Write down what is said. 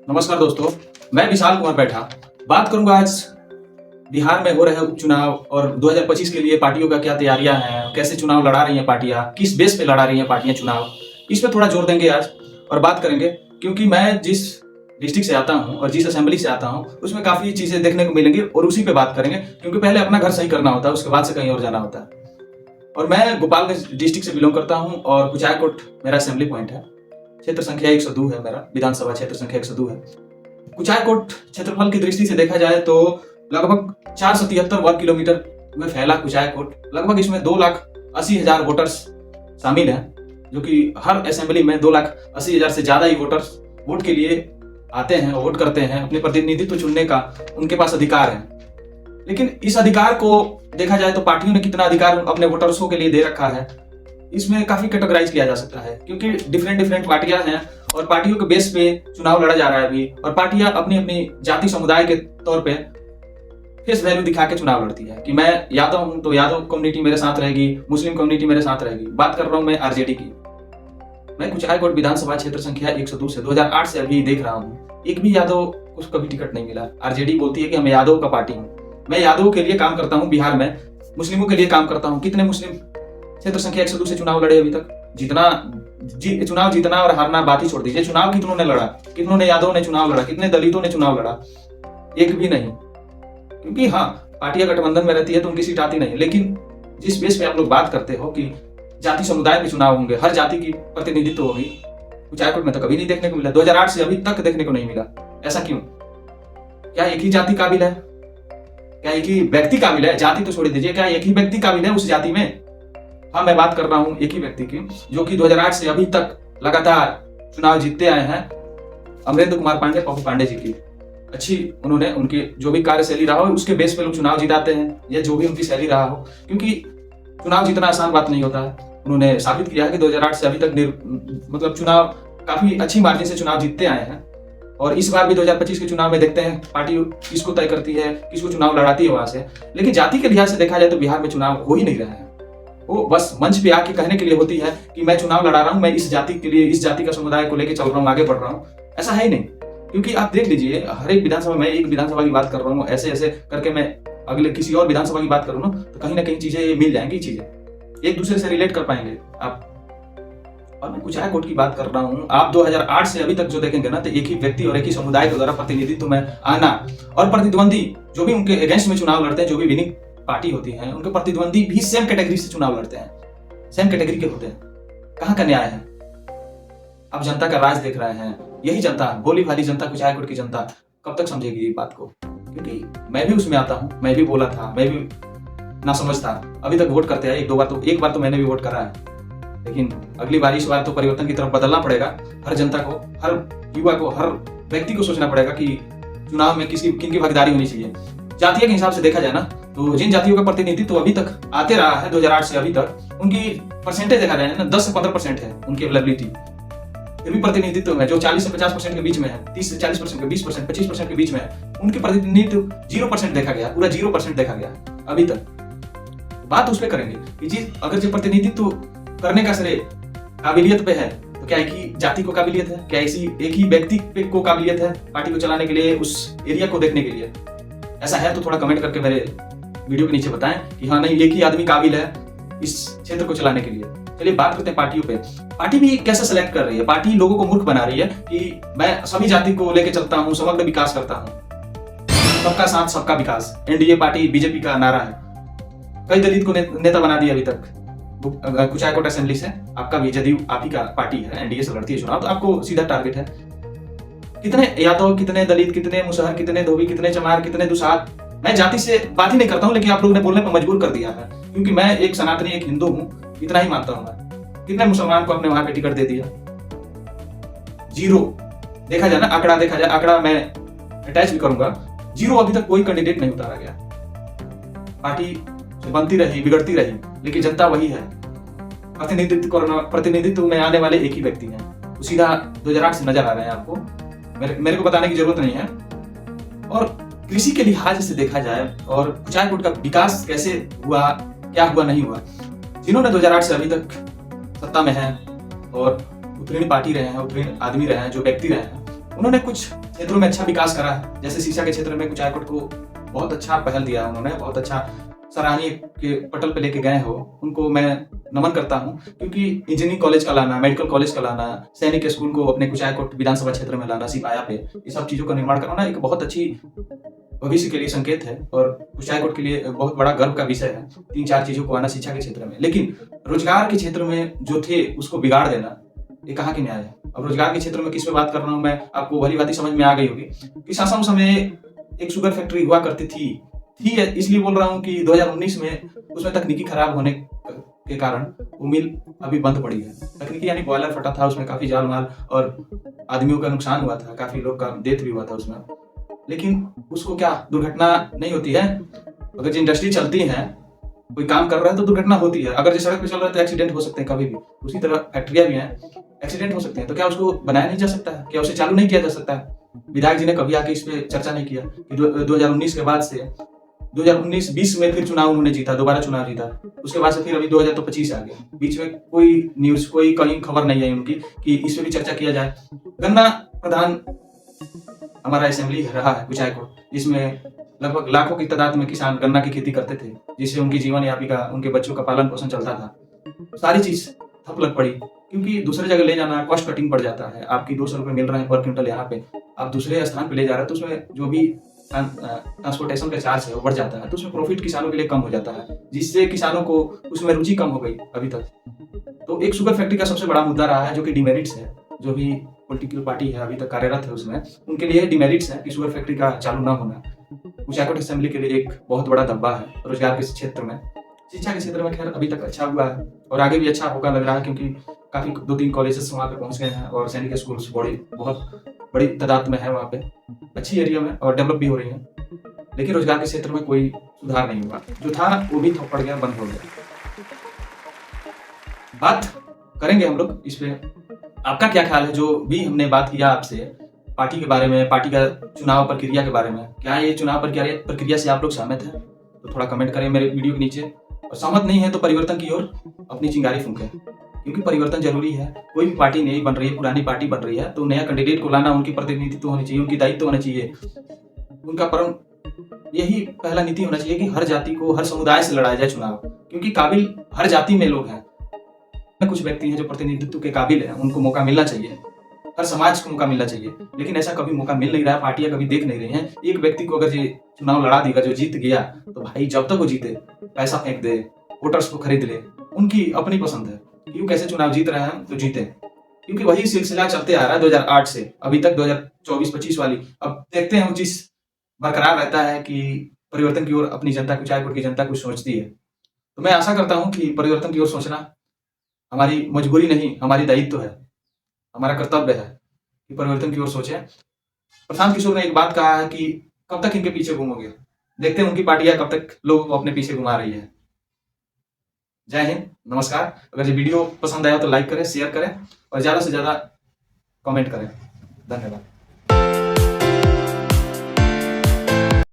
नमस्कार दोस्तों, मैं विशाल कुमार बैठा बात करूंगा आज बिहार में हो रहे उपचुनाव और 2025 के लिए पार्टियों का क्या तैयारियां हैं, कैसे चुनाव लड़ा रही हैं पार्टियां, किस बेस पे लड़ा रही हैं पार्टियां चुनाव, इस पे थोड़ा जोर देंगे आज और बात करेंगे। क्योंकि मैं जिस डिस्ट्रिक्ट से आता हूं और जिस असेंबली से आता हूं उसमें काफी चीजें देखने को मिलेंगी और उसी पे बात करेंगे। क्योंकि पहले अपना घर सही करना होता है, उसके बाद से कहीं और जाना होता है। और मैं गोपालगंज डिस्ट्रिक्ट से बिलोंग करता हूँ और कुचायकोट मेरा असेंबली पॉइंट है। क्षेत्र संख्या 102 है, मेरा विधानसभा क्षेत्र संख्या 102 है। कुचायकोट क्षेत्रफल की दृष्टि से देखा जाए तो लगभग 473 वर्ग किलोमीटर में फैला कुचायकोट, लगभग इसमें 2,80,000 वोटर्स शामिल हैं, जो कि हर असेंबली में 2,80,000 से ज्यादा ही वोटर्स वोट के लिए आते हैं, वोट करते हैं, अपने प्रतिनिधित्व चुनने का उनके पास अधिकार है। लेकिन इस अधिकार को देखा जाए तो पार्टियों ने कितना अधिकार अपने वोटर्सों के लिए दे रखा है, इसमें काफी कैटेगराइज किया जा सकता है। क्योंकि डिफरेंट पार्टियां हैं और पार्टियों के बेस पे चुनाव लड़ा जा रहा है अभी, और पार्टियां अपनी अपनी जाति समुदाय के तौर पे फेस वैल्यू दिखा के चुनाव लड़ती है कि मैं यादव हूं तो यादव कम्युनिटी मेरे साथ रहेगी, मुस्लिम कम्युनिटी मेरे साथ रहेगी। बात कर रहा हूं मैं आरजेडी की। मैं कुचायकोट विधानसभा क्षेत्र संख्या 102 से 2008 से अभी देख रहा हूँ, एक भी यादव को कभी टिकट नहीं मिला। आरजेडी बोलती है कि हम यादव का पार्टी हूँ। मैं यादवों के लिए काम करता हूँ बिहार में, मुस्लिमों के लिए काम करता हूँ। कितने मुस्लिम क्षेत्र संख्या 102 से चुनाव लड़े अभी तक? चुनाव जीतना और हारना बात ही छोड़ दीजिए, चुनाव कितनों ने लड़ा, कितनों ने यादवों ने चुनाव लड़ा, कितने दलितों ने चुनाव लड़ा? एक भी नहीं। क्योंकि हाँ, पार्टियां गठबंधन में रहती है तो उनकी सीट आती नहीं। लेकिन जिस बेस पे आप लोग बात करते हो कि जाति समुदाय के चुनाव होंगे, हर जाति की प्रतिनिधित्व होगी, कुचायकोट में तो कभी नहीं देखने को मिला। 2008 से अभी तक देखने को नहीं मिला। ऐसा क्यों? क्या एक ही जाति काबिल है? क्या एक ही व्यक्ति काबिल है? जाति तो छोड़ दीजिए, क्या एक ही व्यक्ति काबिल है उस जाति में? हाँ, मैं बात कर रहा हूं एक ही व्यक्ति की, जो कि 2008 से अभी तक लगातार चुनाव जीतते आए हैं, अमरेंद्र कुमार पांडे, पप्पू पांडे जी की। अच्छी उन्होंने उनके जो भी कार्यशैली रहा हो उसके बेस पे लोग चुनाव जिताते हैं, या जो भी उनकी शैली रहा हो। क्योंकि चुनाव जीतना आसान बात नहीं होता है। उन्होंने साबित किया है कि 2008 से अभी तक मतलब चुनाव काफी अच्छी मार्जिन से चुनाव जीतते आए हैं। और इस बार भी 2025 के चुनाव में देखते हैं पार्टी किसको तय करती है, किसको चुनाव लड़ाती है वहां से। लेकिन जाति के लिहाज से देखा जाए तो बिहार में चुनाव हो ही नहीं रहा है। वो बस मंच पे आके कहने के लिए होती है कि मैं चुनाव लड़ा रहा हूं, मैं इस जाति के लिए, इस जाति का समुदाय को लेकर चल रहा हूं, आगे बढ़ रहा हूं। ऐसा है ही नहीं। क्योंकि आप देख लीजिए, हर एक विधानसभा में, एक विधानसभा की बात कर रहा हूँ, ऐसे ऐसे करके मैं अगले किसी और विधानसभा की बात करूँ ना, तो कहीं ना कहीं चीजें मिल जाएंगी, चीजें एक दूसरे से रिलेट कर पाएंगे आप। और मैं कुचायकोट की बात कर रहा हूँ, आप 2008 से अभी तक जो देखेंगे ना, तो एक ही व्यक्ति और एक ही समुदाय के द्वारा प्रतिनिधित्व में आना, और प्रतिद्वंदी जो भी उनके अगेंस्ट में चुनाव लड़ते हैं, जो भी विनिंग पार्टी होती है, उनके प्रतिद्वंदी भी सेम कैटेगरी से चुनाव लड़ते हैं, सेम कैटेगरी के होते हैं। कहाँ का न्याय है? अब जनता का राज देख रहे हैं, यही जनता, भोली भाली जनता, कुचायकोट की जनता कब तक समझेगी ये बात को? क्योंकि मैं भी उसमें आता हूँ, मैं भी बोला था, मैं भी ना समझ था, अभी तक वोट करते हैं। एक बार तो मैंने भी वोट करा है। लेकिन अगली बार, इस बार तो परिवर्तन की तरफ बदलना पड़ेगा। हर जनता को, हर युवा को, हर व्यक्ति को सोचना पड़ेगा कि चुनाव में किनकी भागीदारी होनी चाहिए। जातियों के हिसाब से देखा जाए ना, तो जिन जातियों का प्रतिनिधित्व अभी तक आते रहा है 2008 से अभी तक, उनकी परसेंटेज देखा जाए ना, 10 से 15% है उनकी अवेलेबिलिटी। फिर भी प्रतिनिधित्व में जो 40 से 50% के बीच में है, 30 से 40% के, 20%, 25% के बीच में है, उनके प्रतिनिधित्व 0% देखा गया, पूरा 0% देखा गया अभी तक। बात उस पर करेंगे कि अगर जो प्रतिनिधित्व करने का श्रेय काबिलियत पे है, तो क्या एक ही जाति को काबिलियत है? क्या एक ही व्यक्ति को काबिलियत है पार्टी को चलाने के लिए, उस एरिया को देखने के लिए? ऐसा है तो थोड़ा कमेंट करके मेरे वीडियो के नीचे बताएं कि हाँ, नहीं, एक ही आदमी काबिल है इस क्षेत्र को चलाने के लिए। चलिए बात करते हैं पार्टियों पे। पार्टी भी कैसे सेलेक्ट कर रही है? पार्टी लोगों को मूर्ख बना रही है कि मैं सभी जाति को लेकर चलता हूँ, समग्र विकास करता हूँ, सबका साथ सबका विकास। एनडीए पार्टी, बीजेपी का नारा है। कई दलित को नेता बना दिया अभी तक कुचायकोट असेंबली से। आपका भी जदयू आप ही का पार्टी है, एनडीए से लड़ती है चुनाव, तो आपको सीधा टारगेट है। कितने यादव, कितने दलित, कितने मुसहर, कितने धोबी, कितने चमार, कितने दुसाध। मैं जाति से बात ही नहीं करता हूं, लेकिन आप लोगों ने बोलने पर मजबूर कर दिया है। क्योंकि मैं एक सनातनी, एक हिंदू हूं, इतना ही मानता हूं मैं। कितने मुसलमान को अपने वहां पे टिकट दे दिया? 0। देखा जाए ना, आंकड़ा देखा जाए, आंकड़ा मैं अटैच भी करूंगा, 0 अभी तक कोई कैंडिडेट नहीं उतारा गया। पार्टी बनती रही, बिगड़ती रही, लेकिन जनता वही है। प्रतिनिधित्व में आने वाले एक ही व्यक्ति हैं, वो सीधा 2008 से नजर आ रहे हैं आपको। मेरे को बताने की जरूरत नहीं है। और कृषि के लिहाज से देखा जाए और कुचायकोट का विकास कैसे हुआ, क्या हुआ, नहीं हुआ, जिन्होंने 2008 से अभी तक सत्ता में है और उत्तीर्ण पार्टी रहे हैं, उत्तीर्ण आदमी रहे हैं, जो व्यक्ति रहे हैं, उन्होंने कुछ क्षेत्रों में अच्छा विकास करा है। जैसे शिक्षा के क्षेत्र में कुचायकोट को बहुत अच्छा पहल दिया है उन्होंने, बहुत अच्छा सराहनीय के पटल पे लेके गए हो, उनको मैं नमन करता हूँ। क्योंकि इंजीनियरिंग कॉलेज का लाना, मेडिकल कॉलेज का लाना, सैनिक स्कूल को अपने कुचायकोट विधानसभा क्षेत्र में लाना सिपाया पे, ये सब चीजों का निर्माण कराना एक बहुत अच्छी भविष्य के लिए संकेत है और कुचायकोट के लिए बहुत बड़ा गर्व का विषय है। 3-4 चीजों को आना शिक्षा के क्षेत्र में, लेकिन रोजगार के क्षेत्र में जो थे उसको बिगाड़ देना, ये कहाँ की न्याय है। अब रोजगार के क्षेत्र में किस पे बात कर रहा हूँ मैं, आपको भली भांति समझ में आ गई होगी कि शासन समय एक शुगर फैक्ट्री हुआ करती थी इसलिए बोल रहा हूँ कि 2019 में उसमें तकनीकी खराब होने के कारण वो मिल अभी बंद पड़ी है। तकनीकी यानी बॉयलर फटा था, उसमें काफी जान माल और आदमियों का नुकसान हुआ था, काफी लोग का डेथ भी हुआ था उसमें। लेकिन उसको क्या दुर्घटना नहीं होती है? अगर जो इंडस्ट्री चलती है, कोई काम कर रहा है तो दुर्घटना होती है। अगर जो सड़क पे चल रहा है तो एक्सीडेंट हो सकते हैं कभी भी। उसी तरह फैक्ट्रियां भी हैं, एक्सीडेंट हो सकते हैं। तो क्या उसको बनाया नहीं जा सकता है? क्या उसे चालू नहीं किया जा सकता है? विधायक जी ने कभी आके इस पे चर्चा नहीं किया कि 2019 के बाद से 2019-20 में फिर चुनाव उन्होंने जीता, दोबारा चुनाव जीता। उसके बाद से फिर अभी 2025 आ गया। बीच में कोई न्यूज, कोई कहीं खबर नहीं आई उनकी कि इस पे भी चर्चा किया जाए। गन्ना प्रधान हमारा असेंबली रहा है कुचायकोट, जिसमें लगभग लाखों की तादाद में किसान गन्ना की खेती करते थे, जिससे उनकी जीवन यापिका, उनके बच्चों का पालन पोषण चलता था। सारी चीज ठप लग पड़ी क्योंकि दूसरे जगह ले जाना कॉस्ट कटिंग पड़ जाता है। आपकी 200 रुपए मिल रहे हैं पर क्विंटल, यहाँ पे आप दूसरे स्थान पे ले जा रहे हैं तो उसमें जो भी ट्रांसपोर्टेशन का चार्ज है वो बढ़ जाता है, तो उसमें प्रॉफिट किसानों के लिए कम हो जाता है, जिससे किसानों को उसमें रुचि कम हो गई अभी तक। तो एक शुगर फैक्ट्री का सबसे बड़ा मुद्दा रहा है, जो कि डिमेरिट्स है। जो भी पॉलिटिकल पार्टी है अभी तक कार्यरत है उसमें, उनके लिए डिमेरिट्स है कि शुगर फैक्ट्री का चालू ना होना कुचायकोट असेंबली के लिए एक बहुत बड़ा धब्बा है। रोजगार के क्षेत्र में, शिक्षा के क्षेत्र में खैर अभी तक अच्छा हुआ है और आगे भी अच्छा होगा लग रहा है, क्योंकि काफी 2-3 कॉलेजेस वहाँ पे पहुंच गए हैं और सैनिक स्कूल्स बहुत बड़ी तादाद में है वहाँ पे, अच्छी एरिया में और डेवलप भी हो रही है। लेकिन रोजगार के क्षेत्र में कोई सुधार नहीं हुआ, जो था वो भी थप्पड़ गया, बंद हो गया। बात करेंगे हम लोग इस पे, आपका क्या ख्याल है? जो भी हमने बात किया आपसे पार्टी के बारे में, पार्टी का चुनाव प्रक्रिया के बारे में, क्या ये चुनाव प्रक्रिया से आप लोग सहमत हैं? तो थोड़ा कमेंट करें मेरे वीडियो के नीचे, और सहमत नहीं है तो परिवर्तन की ओर अपनी चिंगारी फूंकें, क्योंकि परिवर्तन जरूरी है। कोई भी पार्टी नई बन रही है, पुरानी पार्टी बन रही है, तो नया कैंडिडेट को लाना, उनकी प्रतिनिधित्व होनी चाहिए, उनकी दायित्व होना चाहिए, उनका परम यही पहला नीति होना चाहिए कि हर जाति को, हर समुदाय से लड़ाया जाए चुनाव, क्योंकि काबिल हर जाति में लोग हैं। कुछ व्यक्ति हैं जो प्रतिनिधित्व के काबिल हैं, उनको मौका मिलना चाहिए, हर समाज को मौका मिलना चाहिए, लेकिन ऐसा कभी मौका मिल नहीं रहा है। पार्टियां कभी देख नहीं रही हैं। एक व्यक्ति को अगर ये चुनाव लड़ा देगा, जो जीत गया, तो भाई जब तक वो जीते पैसा फेंक दे, वोटर्स को खरीद ले, उनकी अपनी पसंद है। क्यों कैसे चुनाव जीत रहे हैं तो जीते, क्योंकि वही सिलसिला चलते आ रहा है 2008 से अभी तक 2024-25 वाली। अब देखते हैं वो चीज बरकरार रहता है कि परिवर्तन की ओर अपनी जनता, कुचायकोट की जनता कुछ सोचती है। तो मैं आशा करता हूँ कि परिवर्तन की ओर सोचना हमारी मजबूरी नहीं, हमारी दायित्व है, हमारा कर्तव्य है कि परिवर्तन की ओर सोचें। प्रशांत किशोर ने एक बात कहा है कि कब तक इनके पीछे घूमोगे, देखते हैं उनकी पार्टियां कब तक लोगों को अपने पीछे घुमा रही है। जय हिंद, नमस्कार। अगर ये वीडियो पसंद आया तो लाइक करें, शेयर करें और ज्यादा से ज्यादा कमेंट करें। धन्यवाद।